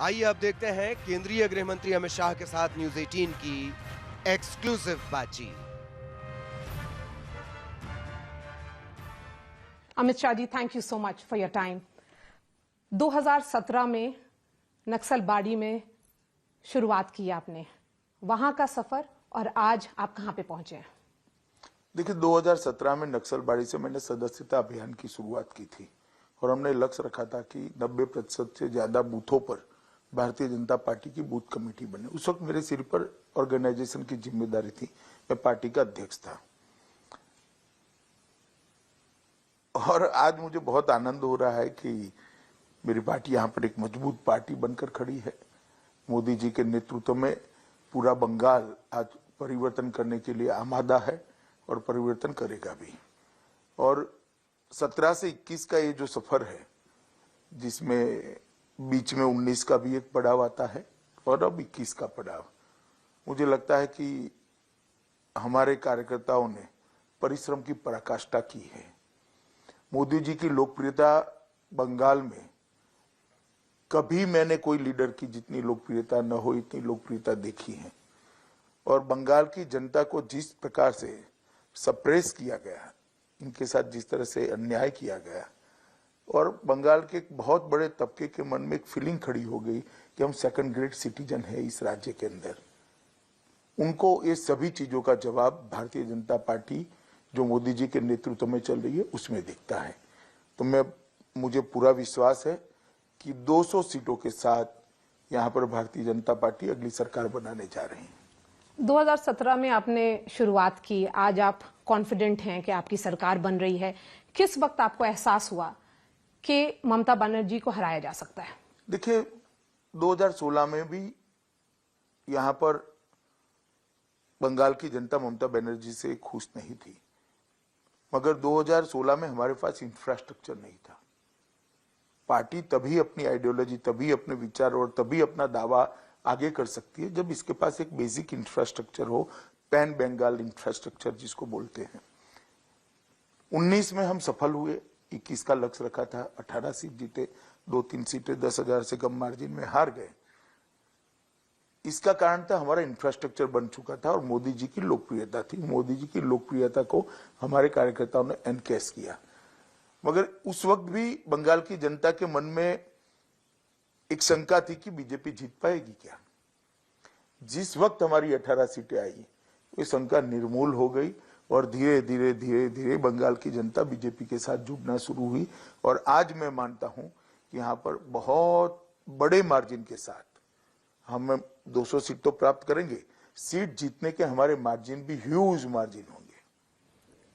आइए अब देखते हैं केंद्रीय गृह मंत्री अमित शाह के साथ न्यूज 18 की एक्सक्लूसिव बातचीत। Amit Shah ji, thank you so much for your time. 2017 में नक्सलबाड़ी में शुरुआत की आपने, वहां का सफर और आज आप कहां पे पहुंचे हैं? देखिए, 2017 में नक्सलबाड़ी से मैंने सदस्यता अभियान की शुरुआत की थी और हमने लक्ष्य रखा था कि 90% से ज्यादा बूथों पर भारतीय जनता पार्टी की बूथ कमेटी बने। उस वक्त मेरे सिर पर ऑर्गेनाइजेशन की जिम्मेदारी थी, मैं पार्टी का अध्यक्ष था। और आज मुझे बहुत आनंद हो रहा है कि मेरी पार्टी यहाँ पर एक मजबूत पार्टी बनकर खड़ी है। मोदी जी के नेतृत्व में पूरा बंगाल आज परिवर्तन करने के लिए आमादा है और परिवर्तन करेगा भी। और 17 से 21 का ये जो सफर है, जिसमें बीच में 19 का भी एक पड़ाव आता है और अब 21 का पड़ाव, मुझे लगता है कि हमारे कार्यकर्ताओं ने परिश्रम की पराकाष्ठा की है। मोदी जी की लोकप्रियता बंगाल में कभी मैंने कोई लीडर की जितनी लोकप्रियता न हो इतनी लोकप्रियता देखी है। और बंगाल की जनता को जिस प्रकार से सप्रेस किया गया, इनके साथ जिस तरह से अन्याय किया गया, और बंगाल के एक बहुत बड़े तबके के मन में एक फीलिंग खड़ी हो गई कि हम सेकंड ग्रेड सिटीजन है इस राज्य के अंदर। उनको ये सभी चीजों का जवाब भारतीय जनता पार्टी जो मोदी जी के नेतृत्व में चल रही है उसमें दिखता है। तो मुझे पूरा विश्वास है कि 200 सीटों के साथ यहाँ पर भारतीय जनता पार्टी अगली सरकार बनाने जा रही है। 2017 में आपने शुरुआत की, आज आप कॉन्फिडेंट हैं कि आपकी सरकार बन रही है। किस वक्त आपको एहसास हुआ कि ममता बनर्जी को हराया जा सकता है? देखिए, 2016 में भी यहाँ पर बंगाल की जनता ममता बनर्जी से खुश नहीं थी, मगर 2016 में हमारे पास इंफ्रास्ट्रक्चर नहीं था। पार्टी तभी अपनी आइडियोलॉजी, तभी अपने विचार और तभी अपना दावा आगे कर सकती है जब इसके पास एक बेसिक इंफ्रास्ट्रक्चर हो, पैन बंगाल इंफ्रास्ट्रक्चर जिसको बोलते हैं। 19 में हम सफल हुए, 21 का लक्ष्य रखा था, 18 सीट जीते, 2-3 सीटें 10,000 से कम मार्जिन में हार गए। इसका कारण था हमारा इंफ्रास्ट्रक्चर बन चुका था और मोदी जी की लोकप्रियता थी। मोदी जी की लोकप्रियता को हमारे कार्यकर्ताओं ने एनकैश किया। मगर उस वक्त भी बंगाल की जनता के मन में एक शंका थी कि बीजेपी जीत पाएगी क्या। जिस वक्त हमारी 18 सीटें आई, वो शंका निर्मूल हो गई और धीरे धीरे धीरे धीरे बंगाल की जनता बीजेपी के साथ जुड़ना शुरू हुई। और आज मैं मानता हूं कि यहाँ पर बहुत बड़े मार्जिन के साथ हम 200 सीट तो प्राप्त करेंगे, सीट जीतने के हमारे मार्जिन भी ह्यूज मार्जिन होंगे।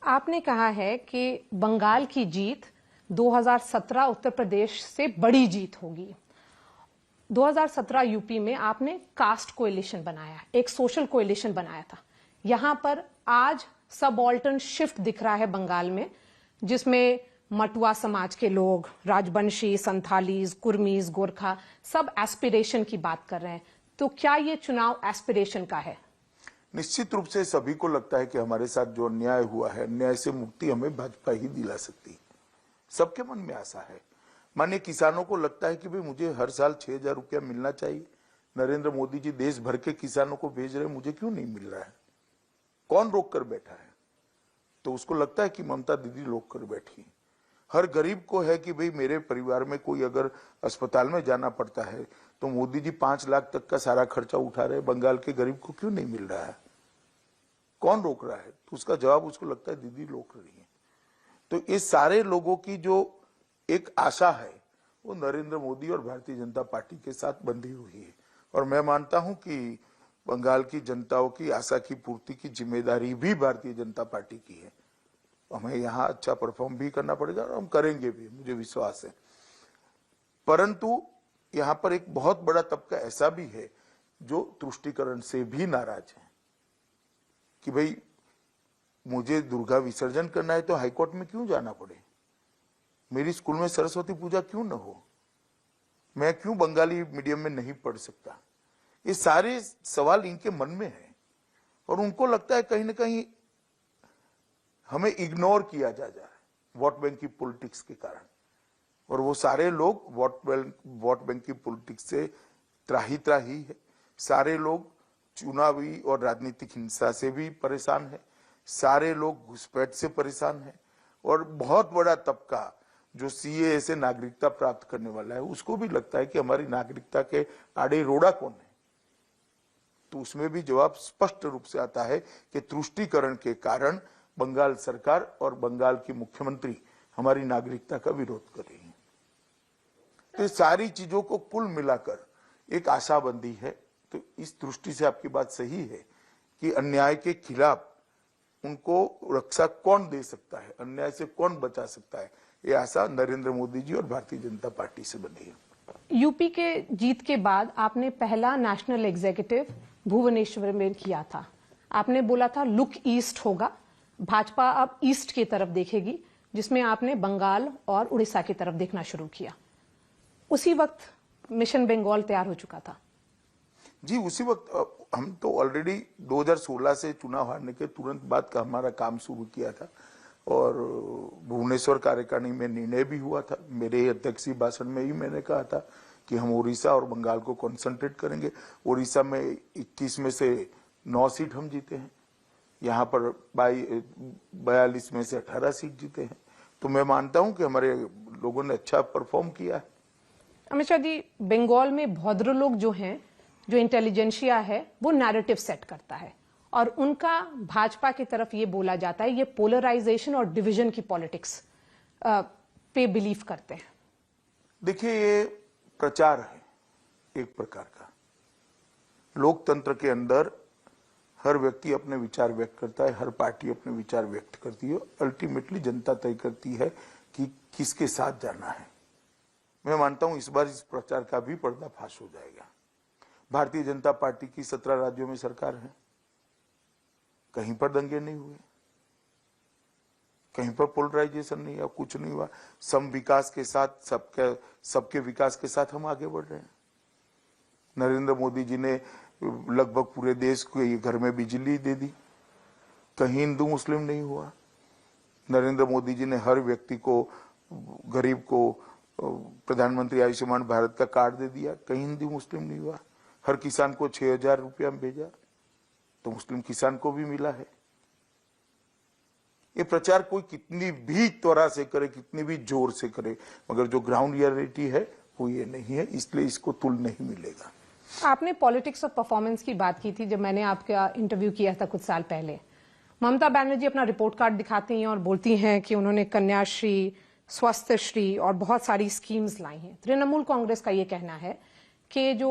आपने कहा है कि बंगाल की जीत 2017 उत्तर प्रदेश से बड़ी जीत होगी। 2017 यूपी में आपने कास्ट कोएलिशन बनाया, एक सोशल कोएलिशन बनाया था। यहां पर आज सबऑल्टर्न शिफ्ट दिख रहा है बंगाल में, जिसमें मटुआ समाज के लोग, राजवंशी, संथालीज, कुर्मीज, गोरखा सब एस्पिरेशन की बात कर रहे हैं। तो क्या ये चुनाव एस्पिरेशन का है? निश्चित रूप से सभी को लगता है कि हमारे साथ जो अन्याय हुआ है, अन्याय से मुक्ति हमें भाजपा ही दिला सकती है। सबके मन में आशा है। मानिए, किसानों को लगता है कि भाई मुझे हर साल 6,000 रुपया मिलना चाहिए। नरेंद्र मोदी जी देश भर के किसानों को भेज रहे हैं, मुझे क्यों नहीं मिल रहा है? कौन रोक कर बैठा है? तो उसको लगता है कि ममता दीदी रोक कर बैठी। हर गरीब को है कि भाई मेरे परिवार में कोई अगर अस्पताल में जाना पड़ता है तो मोदी जी 5 लाख तक का सारा खर्चा उठा रहे, बंगाल के गरीब को क्यों नहीं मिल रहा है? कौन रोक रहा है? तो उसका जवाब उसको लगता है दीदी रोक रही है। तो ये सारे लोगों की जो एक आशा है वो नरेंद्र मोदी और भारतीय जनता पार्टी के साथ बंधी हुई है। और मैं मानता हूं कि बंगाल की जनताओं की आशा की पूर्ति की जिम्मेदारी भी भारतीय जनता पार्टी की है। हमें यहाँ अच्छा परफॉर्म भी करना पड़ेगा और हम करेंगे भी, मुझे विश्वास है। परंतु यहाँ पर एक बहुत बड़ा तबका ऐसा भी है जो तुष्टीकरण से भी नाराज है कि भाई मुझे दुर्गा विसर्जन करना है तो हाईकोर्ट में क्यों जाना पड़े, मेरी स्कूल में सरस्वती पूजा क्यों न हो, मैं क्यों बंगाली मीडियम में नहीं पढ़ सकता। ये सारे सवाल इनके मन में है और उनको लगता है कहीं ना कहीं हमें इग्नोर किया जा रहा है वोट बैंक की पॉलिटिक्स के कारण। और वो सारे लोग वोट बैंक की पॉलिटिक्स से त्राही त्राही है। सारे लोग चुनावी और राजनीतिक हिंसा से भी परेशान है, सारे लोग घुसपैठ से परेशान है, और बहुत बड़ा तबका जो सीएए से नागरिकता प्राप्त करने वाला है उसको भी लगता है कि हमारी नागरिकता के आड़े रोड़ा कौन है। तो उसमें भी जवाब स्पष्ट रूप से आता है कि तुष्टीकरण के कारण बंगाल सरकार और बंगाल की मुख्यमंत्री हमारी नागरिकता का विरोध कर रही है। तो ये सारी चीजों को कुल मिलाकर एक आशाबंदी है। तो इस दृष्टि से आपकी बात सही है कि अन्याय के खिलाफ उनको रक्षा कौन दे सकता है, अन्याय से कौन बचा सकता है, ये आशा नरेंद्र मोदी जी और भारतीय जनता पार्टी से बनी है। यूपी के जीत के बाद आपने पहला नेशनल एग्जीक्यूटिव भुवनेश्वर में किया था। आपने बोला था लुक ईस्ट होगा, भाजपा अब ईस्ट की तरफ देखेगी, जिसमें आपने बंगाल और उड़ीसा की तरफ देखना शुरू किया। उसी वक्त मिशन बंगाल तैयार हो चुका था। जी, उसी वक्त हम तो ऑलरेडी 2016 से चुनाव हारने के तुरंत बाद का हमारा काम शुरू किया था, और भुवनेश्वर कार्यकारिणी में निर्णय भी हुआ था। मेरे अध्यक्षीय भाषण में ही मैंने कहा था कि हम उड़ीसा और बंगाल को कंसंट्रेट करेंगे। उड़ीसा में 21 में से 9 सीट हम जीते हैं, यहाँ पर 42 में से 18 सीट जीते हैं। तो मैं मानता हूं कि हमारे लोगों ने अच्छा परफॉर्म किया है। अमित शाह जी, बंगाल में भद्र लोग जो हैं, जो इंटेलिजेंशिया है, वो नैरेटिव सेट करता है और उनका भाजपा की तरफ ये बोला जाता है ये पोलराइजेशन और डिवीजन की पॉलिटिक्स पे बिलीव करते हैं। देखिए, ये प्रचार है एक प्रकार का। लोकतंत्र के अंदर हर व्यक्ति अपने विचार व्यक्त करता है, हर पार्टी अपने विचार व्यक्त करती है, अल्टीमेटली जनता तय करती है कि किसके साथ जाना है। मैं मानता हूं इस बार इस प्रचार का भी पर्दाफाश हो जाएगा। भारतीय जनता पार्टी की 17 राज्यों में सरकार है, कहीं पर दंगे नहीं हुए, कहीं पर पोलराइजेशन नहीं हुआ, कुछ नहीं हुआ। सम विकास के साथ सबके विकास के साथ हम आगे बढ़ रहे हैं। नरेंद्र मोदी जी ने लगभग पूरे देश को ये घर में बिजली दे दी, कहीं हिंदू मुस्लिम नहीं हुआ। नरेंद्र मोदी जी ने हर व्यक्ति को, गरीब को प्रधानमंत्री आयुष्मान भारत का कार्ड दे दिया, कहीं हिंदू मुस्लिम नहीं हुआ। हर किसान को 6,000 रुपया भेजा, तो मुस्लिम किसान को भी मिला है। ये प्रचार कोई कितनी भी त्वरा से करे, कितनी भी जोर से करे, मगर जो ग्राउंड रियलिटी है वो ये नहीं है, इसलिए इसको तुल नहीं मिलेगा। आपने पॉलिटिक्स ऑफ परफॉर्मेंस की बात की थी जब मैंने आपका इंटरव्यू किया था कुछ साल पहले। ममता बनर्जी अपना रिपोर्ट कार्ड दिखाती हैं और बोलती हैं कि उन्होंने कन्याश्री, स्वास्थ्य श्री और बहुत सारी स्कीम्स लाई हैं। तृणमूल कांग्रेस का ये कहना है कि जो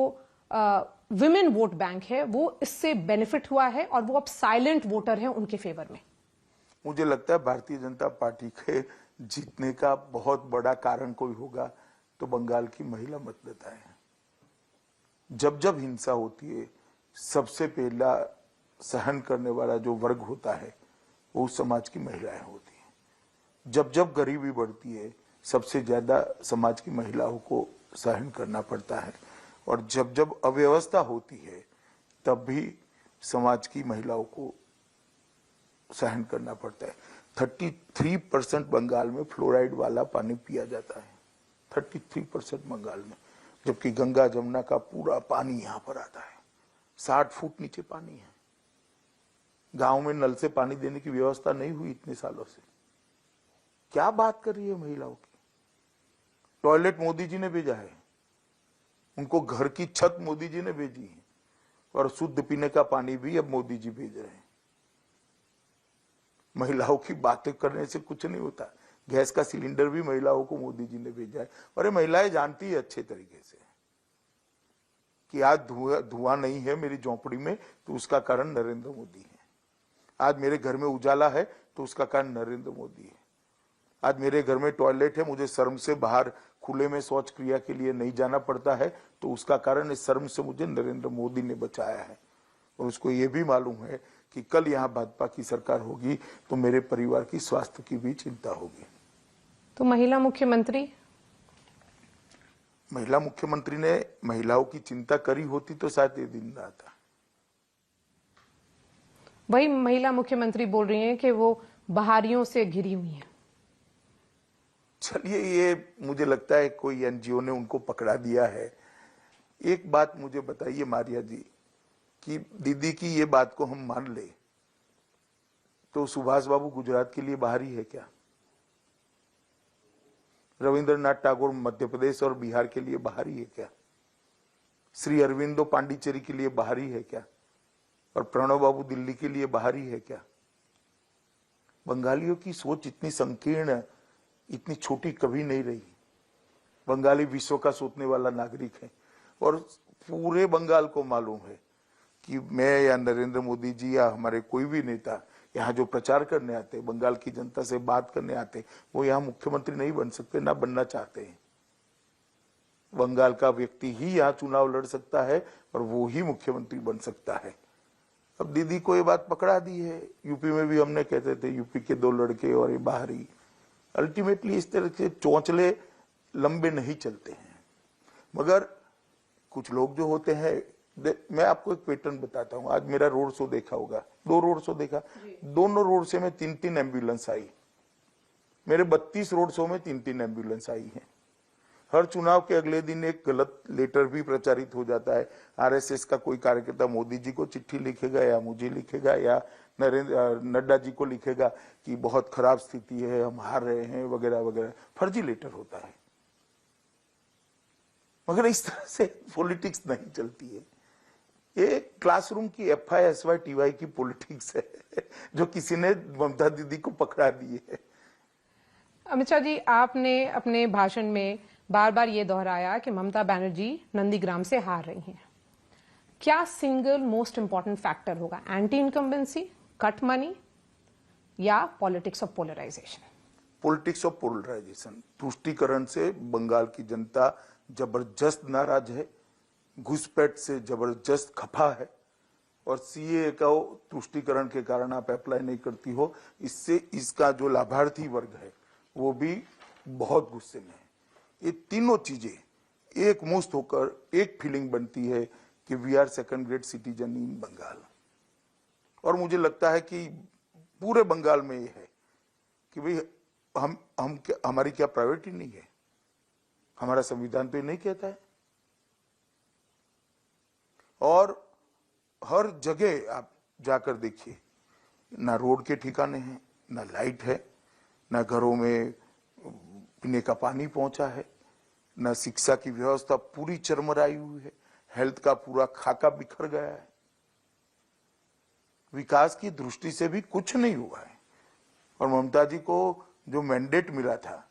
विमेन वोट बैंक है वो इससे बेनिफिट हुआ है और वो अब साइलेंट वोटर हैं उनके फेवर में। मुझे लगता है भारतीय जनता पार्टी के जीतने का बहुत बड़ा कारण कोई होगा तो बंगाल की महिला मतदाता है। जब जब हिंसा होती है, सबसे पहला सहन करने वाला जो वर्ग होता है वो उस समाज की महिलाएं होती हैं। जब जब गरीबी बढ़ती है, सबसे ज्यादा समाज की महिलाओं को सहन करना पड़ता है, और जब जब अव्यवस्था होती है तब भी समाज की महिलाओं को सहन करना पड़ता है। 33% बंगाल में फ्लोराइड वाला पानी पिया जाता है, 33% बंगाल में, जबकि गंगा जमुना का पूरा पानी यहां पर आता है। 60 फुट नीचे पानी है। गांव में नल से पानी देने की व्यवस्था नहीं हुई इतने सालों से। क्या बात कर रही है महिलाओं की। टॉयलेट मोदी जी ने भेजा है, उनको घर की छत मोदी जी ने भेजी है, और शुद्ध पीने का पानी भी अब मोदी जी भेज रहे हैं। महिलाओं की बातें करने से कुछ नहीं होता। गैस का सिलेंडर भी महिलाओं को मोदी जी ने भेजा है, और ये महिलाएं जानती है अच्छे तरीके से कि आज धुआं नहीं है मेरी झोंपड़ी में तो उसका कारण नरेंद्र मोदी है। आज मेरे घर में उजाला है तो उसका कारण नरेंद्र मोदी है। आज मेरे घर में टॉयलेट है, मुझे शर्म से बाहर खुले में शौच क्रिया के लिए नहीं जाना पड़ता है, तो उसका कारण इस शर्म से मुझे नरेंद्र मोदी ने बचाया है। और उसको ये भी मालूम है कि कल यहाँ भाजपा की सरकार होगी तो मेरे परिवार की स्वास्थ्य की भी चिंता होगी। तो महिला मुख्यमंत्री ने महिलाओं की चिंता करी होती तो शायद ये दिन ना आता। वही महिला मुख्यमंत्री बोल रही हैं कि वो बहारियों से घिरी हुई हैं। चलिए, ये मुझे लगता है कोई एनजीओ ने उनको पकड़ा दिया है। एक बात मुझे बताइए मारिया जी, कि दीदी की ये बात को हम मान ले तो सुभाष बाबू गुजरात के लिए बाहरी है क्या? रविंद्रनाथ टैगोर मध्य प्रदेश और बिहार के लिए बाहरी है क्या? श्री अरविंदो पांडिचेरी के लिए बाहरी है क्या? और प्रणव बाबू दिल्ली के लिए बाहरी है क्या? बंगालियों की सोच इतनी संकीर्ण, इतनी छोटी कभी नहीं रही। बंगाली विश्व का सोचने वाला नागरिक है और पूरे बंगाल को मालूम है कि मैं या नरेंद्र मोदी जी या हमारे कोई भी नेता यहाँ जो प्रचार करने आते, बंगाल की जनता से बात करने आते, वो यहाँ मुख्यमंत्री नहीं बन सकते, ना बनना चाहते हैं। बंगाल का व्यक्ति ही यहाँ चुनाव लड़ सकता है और वो ही मुख्यमंत्री बन सकता है। अब दीदी को ये बात पकड़ा दी है। यूपी में भी हमने कहते थे यूपी के 2 लड़के और ये बाहरी। अल्टीमेटली इस तरह के चौंचले लंबे नहीं चलते हैं। मगर कुछ लोग जो होते हैं, मैं आपको एक पैटर्न बताता हूँ। आज मेरा रोड शो देखा होगा, 2 रोड शो देखा, दोनों रोड शो में 3-3 एम्बुलेंस आई। मेरे 32 रोड शो में 3-3 एम्बुलेंस आई है। हर चुनाव के अगले दिन एक गलत लेटर भी प्रचारित हो जाता है। आरएसएस का कोई कार्यकर्ता मोदी जी को चिट्ठी लिखेगा या मुझे लिखेगा या नरेंद्र नड्डा जी को लिखेगा कि बहुत खराब स्थिति है, हम हार रहे हैं, वगैरह वगैरह। फर्जी लेटर होता है। मगर इस तरह से पॉलिटिक्स नहीं चलती है। ये क्लासरूम की FISY TY की पॉलिटिक्स है जो किसी ने ममता दीदी को पकड़ा दी है। अमित शाह जी, आपने अपने भाषण में बार बार ये दोहराया कि ममता बनर्जी नंदीग्राम से हार रही हैं। क्या सिंगल मोस्ट इंपॉर्टेंट फैक्टर होगा? एंटी इनकम्बेंसी, कट मनी या politics of polarization? Politics of polarization. तुष्टीकरण से बंगाल की जनता जबरदस्त नाराज है, घुसपैठ से जबरदस्त खफा है और CAA का तुष्टीकरण के कारण आप अप्लाई नहीं करती हो, इससे इसका जो लाभार्थी वर्ग है वो भी बहुत गुस्से में है। ये तीनों चीजें एक मुश्त होकर एक फीलिंग बनती है कि we are second grade citizen in Bengal. और मुझे लगता है कि पूरे बंगाल में ये है कि भाई हमारी क्या प्रायोरिटी नहीं है? हमारा संविधान तो ये नहीं कहता है। और हर जगह आप जाकर देखिए, ना रोड के ठिकाने हैं, ना लाइट है, ना घरों में पीने का पानी पहुंचा है, ना शिक्षा की व्यवस्था पूरी चरमराई हुई है, हेल्थ का पूरा खाका बिखर गया है। विकास की दृष्टि से भी कुछ नहीं हुआ है। और ममता जी को जो मैंडेट मिला था,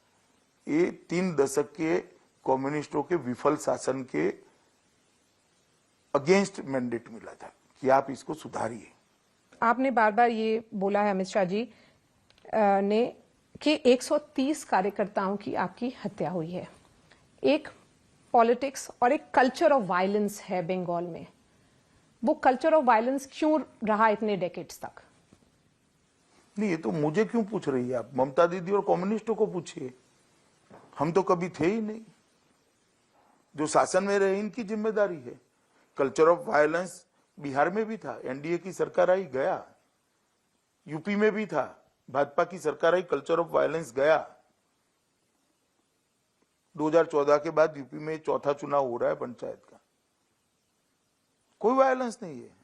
ये 3 दशक के कम्युनिस्टों के विफल शासन के अगेंस्ट मैंडेट मिला था कि आप इसको सुधारिए। आपने बार बार ये बोला है अमित शाह जी ने कि 130 कार्यकर्ताओं की आपकी हत्या हुई है। एक पॉलिटिक्स और एक कल्चर ऑफ वायलेंस है बंगाल में। वो कल्चर ऑफ वायलेंस क्यों रहा इतने डेकेड्स तक? नहीं, ये तो मुझे क्यों पूछ रही है आप? ममता दीदी और कम्युनिस्टों को पूछिए। हम तो कभी थे ही नहीं। जो शासन में रहे इनकी जिम्मेदारी है। कल्चर ऑफ वायलेंस बिहार में भी था, एनडीए की सरकार आई, गया। यूपी में भी था, भाजपा की सरकार आई, कल्चर ऑफ वायलेंस गया। 2014 के बाद यूपी में 4था चुनाव हो रहा है पंचायत का, कोई वायलेंस नहीं है।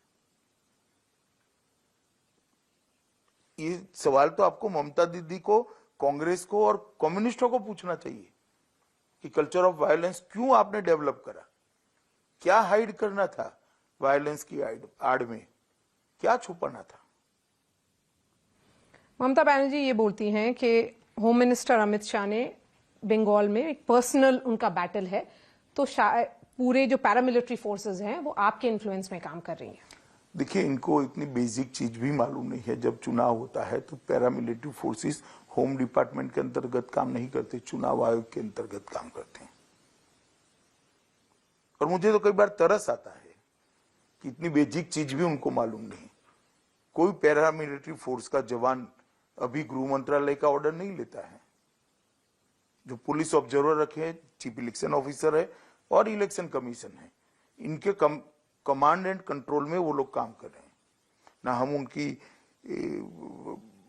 ये सवाल तो आपको ममता दीदी को, कांग्रेस को और कम्युनिस्टों को पूछना चाहिए कि कल्चर ऑफ वायलेंस क्यों आपने डेवलप करा? क्या हाइड करना था? वायलेंस की आड़ में क्या छुपाना था? ममता बनर्जी ये बोलती हैं कि होम मिनिस्टर अमित शाह ने बंगाल में एक पर्सनल उनका बैटल है, तो शायद पूरे जो पैरामिलिट्री फोर्सेस हैं वो आपके इन्फ्लुएंस में काम कर रही हैं। देखिए, इनको इतनी बेसिक चीज भी मालूम नहीं है। जब चुनाव होता है तो पैरामिलिट्री फोर्सेस होम डिपार्टमेंट के अंतर्गत काम नहीं करते, चुनाव आयोग के अंतर्गत काम करते हैं। और मुझे तो कई बार तरस आता है कि इतनी बेसिक चीज भी उनको मालूम नहीं। कोई पैरामिलिट्री फोर्स का जवान अभी गृह मंत्रालय का ऑर्डर नहीं लेता है। जो पुलिस ऑब्जर्वर रखे, चीफ इलेक्शन ऑफिसर है और इलेक्शन कमीशन है, इनके कमांड एंड कंट्रोल में वो लोग काम कर रहे हैं। ना हम उनकी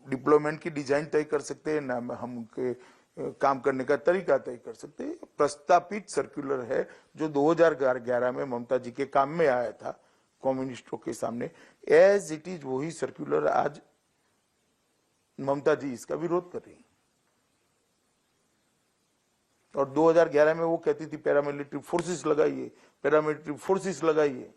डिप्लॉयमेंट की डिजाइन तय कर सकते हैं, ना हम उनके काम करने का तरीका तय कर सकते हैं। प्रस्तापित सर्कुलर है जो 2011 में ममता जी के काम में आया था कम्युनिस्टों के सामने, एज इट इज वही सर्कुलर आज ममता जी इसका विरोध कर रही हैं। और 2011 में वो कहती थी पैरामिलिट्री फोर्सेस लगाइए, पैरामिलिट्री फोर्सेस लगाइए।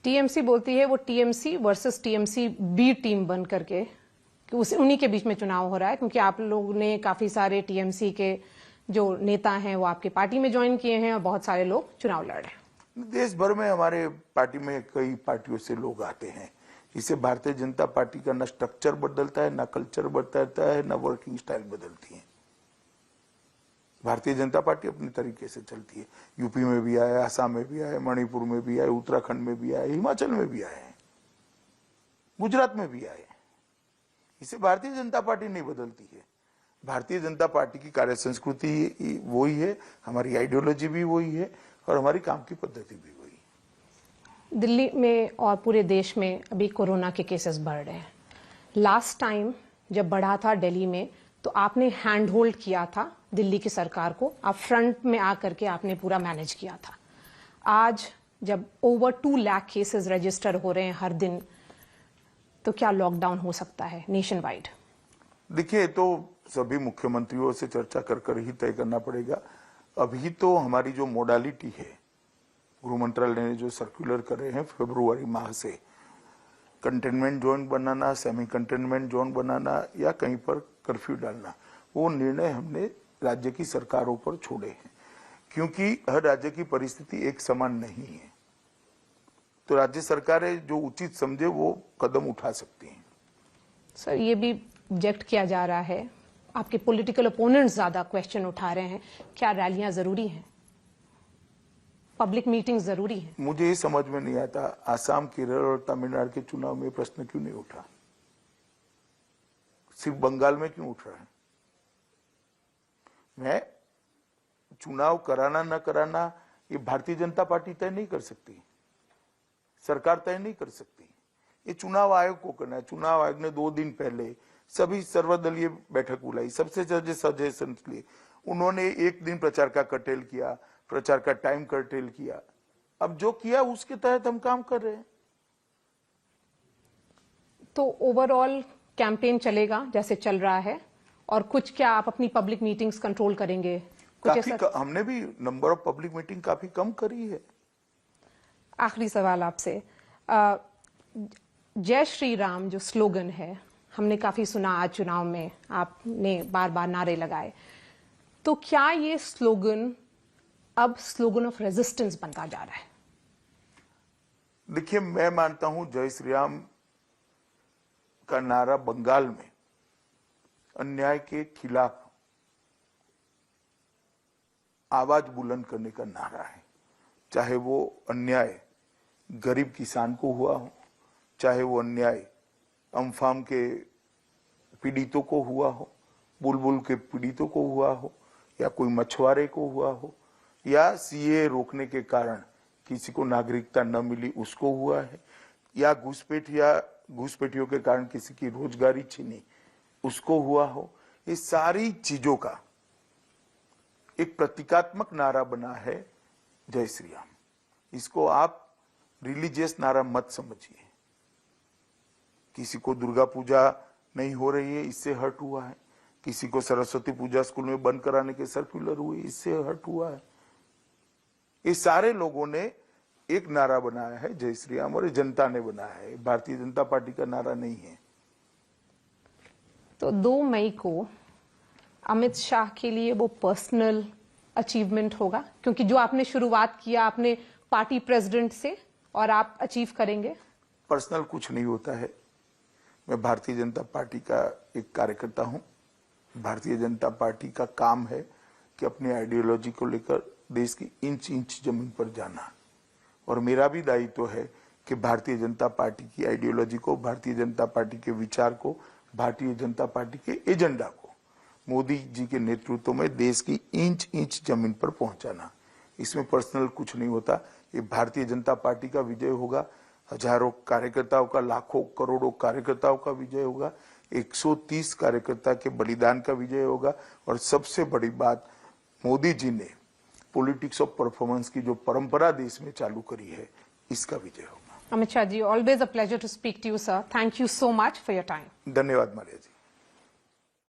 टीएमसी बोलती है वो TMC versus TMC B team बन करके कि उस उन्हीं के बीच में चुनाव हो रहा है, क्योंकि आप लोग ने काफी सारे टीएमसी के जो नेता हैं वो आपकी पार्टी में ज्वाइन किए हैं और बहुत सारे लोग चुनाव लड़ रहे हैं। देश भर में हमारे पार्टी में कई पार्टियों से लोग आते हैं। इससे भारतीय जनता पार्टी का न स्ट्रक्चर बदलता है, न कल्चर बदलता है, न वर्किंग स्टाइल बदलती है। भारतीय जनता पार्टी अपने तरीके से चलती है। यूपी में भी आए, असम में भी आए, मणिपुर में भी आए, उत्तराखंड में भी आए, हिमाचल में भी आए, गुजरात में भी आए। इसे भारतीय जनता पार्टी नहीं बदलती है। भारतीय जनता पार्टी की कार्य संस्कृति वही है, हमारी आइडियोलॉजी भी वही है और हमारी काम की पद्धति भी वही है। दिल्ली में और पूरे देश में अभी कोरोना के केसेस बढ़ रहे हैं। लास्ट टाइम जब बढ़ा था दिल्ली में तो आपने हैंड होल्ड किया था दिल्ली की सरकार को, आप फ्रंट में आकर के आपने पूरा मैनेज किया था। आज जब ओवर 2 लाख केसेस रजिस्टर हो रहे हैं हर दिन, तो क्या लॉकडाउन हो सकता है नेशन वाइड? देखिए, तो सभी मुख्यमंत्रियों से चर्चा कर ही तय करना पड़ेगा। अभी तो हमारी जो मोडालिटी है, गृह मंत्रालय ने जो सर्कुलर कर रहे हैं फरवरी माह से, कंटेनमेंट जोन बनाना, सेमी कंटेनमेंट जोन बनाना या कहीं पर कर्फ्यू डालना, वो निर्णय हमने राज्य की सरकारों पर छोड़े हैं, क्योंकि हर राज्य की परिस्थिति एक समान नहीं है। तो राज्य सरकारें जो उचित समझे वो कदम उठा सकती हैं। सर, ये भी ऑब्जेक्ट किया जा रहा है, आपके पॉलिटिकल ओपोनेंट्स ज्यादा क्वेश्चन उठा रहे हैं, क्या रैलियां जरूरी हैं, पब्लिक मीटिंग जरूरी है? मुझे ये समझ में नहीं आता आसाम, केरल और तमिलनाडु के चुनाव में प्रश्न क्यों नहीं उठा, सिर्फ बंगाल में क्यों उठ रहा है? मैं चुनाव कराना न कराना ये भारतीय जनता पार्टी तय नहीं कर सकती, सरकार तय नहीं कर सकती, ये चुनाव आयोग को करना है। चुनाव आयोग ने 2 दिन पहले सभी सर्वदलीय बैठक बुलाई, सबसे ज्यादा सजेशन लिए। उन्होंने 1 दिन प्रचार का कर्टेल किया, प्रचार का टाइम कर्टेल किया। अब जो किया उसके तहत हम काम कर रहे हैं। तो ओवरऑल कैंपेन चलेगा जैसे चल रहा है, और कुछ क्या आप अपनी पब्लिक मीटिंग्स कंट्रोल करेंगे? हमने भी नंबर ऑफ पब्लिक मीटिंग काफी कम करी है। आखिरी सवाल आपसे, जय श्री राम जो स्लोगन है हमने काफी सुना आज चुनाव में, आपने बार बार नारे लगाए, तो क्या ये स्लोगन अब स्लोगन ऑफ रेजिस्टेंस बनता जा रहा है? देखिए, मैं मानता हूं जय श्री राम का नारा बंगाल में अन्याय के खिलाफ आवाज बुलंद करने का नारा है। चाहे वो अन्याय गरीब किसान को हुआ हो, चाहे वो अन्याय अम्फान के पीड़ितों को हुआ हो, बुलबुल के पीड़ितों को हुआ हो, या कोई मछुआरे को हुआ हो, या सीए रोकने के कारण किसी को नागरिकता न मिली उसको हुआ है, या घुसपैठियों के कारण किसी की रोजगारी छीनी उसको हुआ हो, ये सारी चीजों का एक प्रतीकात्मक नारा बना है जय श्री राम। इसको आप रिलीजियस नारा मत समझिए। किसी को दुर्गा पूजा नहीं हो रही है इससे हर्ट हुआ है, किसी को सरस्वती पूजा स्कूल में बंद कराने के सर्कुलर हुए इससे हर्ट हुआ है। ये सारे लोगों ने एक नारा बनाया है जय श्री राम, और ये जनता ने बनाया है, भारतीय जनता पार्टी का नारा नहीं है। तो 2 मई को अमित शाह के लिए वो पर्सनल अचीवमेंट होगा, क्योंकि जो आपने शुरुआत किया आपने पार्टी प्रेसिडेंट से, और आप अचीव करेंगे? पर्सनल कुछ नहीं होता है। मैं भारतीय जनता पार्टी का एक कार्यकर्ता हूं। भारतीय जनता पार्टी का काम है कि अपनी आइडियोलॉजी को लेकर देश की इंच इंच जमीन पर जाना, और मेरा भी दायित्व है कि भारतीय जनता पार्टी की आइडियोलॉजी को, भारतीय जनता पार्टी के विचार को, भारतीय जनता पार्टी के एजेंडा को मोदी जी के नेतृत्व में देश की इंच इंच जमीन पर पहुंचाना। इसमें पर्सनल कुछ नहीं होता। ये भारतीय जनता पार्टी का विजय होगा, हजारों कार्यकर्ताओं का, लाखों करोड़ों कार्यकर्ताओं का विजय होगा, 130 कार्यकर्ता के बलिदान का विजय होगा, और सबसे बड़ी बात, मोदी जी ने पॉलिटिक्स ऑफ परफॉर्मेंस की जो परंपरा देश में चालू करी है, इसका विजय होगा। Amit Shah ji, always a pleasure to speak to you, sir. Thank you so much for your time. धन्यवाद मालिया जी।